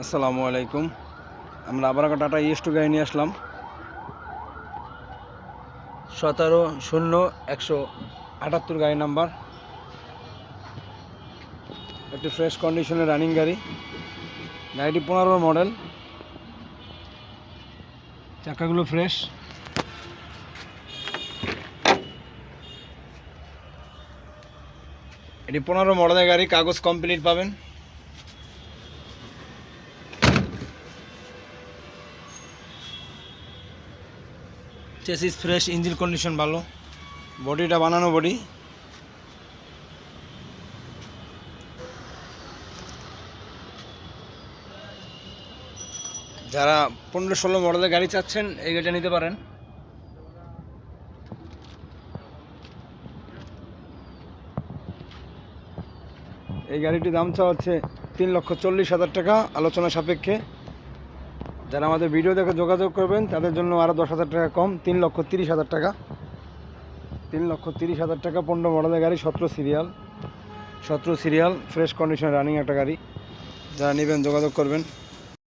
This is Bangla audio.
আসসালামু আলাইকুম। আমরা আবার একটা টাটা ES2 গাড়ি নিয়ে আসলাম। 170178 গাড়ি নাম্বার। একটি ফ্রেশ কন্ডিশনের রানিং গাড়ি। গাড়িটি 15 মডেল। চাকাগুলো ফ্রেশ। এটি 15 মডেলের গাড়ি, কাগজ কমপ্লিট পাবেন। চেসিস ফ্রেশ, ইঞ্জিন কন্ডিশন ভালো, বডিটা বানানো বডি। যারা 15-16 মডেলের গাড়ি চাচ্ছেন এই গাড়িটা নিতে পারেন। এই গাড়িটির দাম চাওয়া হচ্ছে 3,40,000 টাকা, আলোচনা সাপেক্ষে। যারা আমাদের ভিডিও দেখে যোগাযোগ করবেন তাদের জন্য আরও 10,000 টাকা কম, 3,30,000 টাকা। 3,30,000 টাকা 15 মডেলের গাড়ি, 17 সিরিয়াল ফ্রেশ কন্ডিশন রানিং একটা গাড়ি। যারা নেবেন যোগাযোগ করবেন।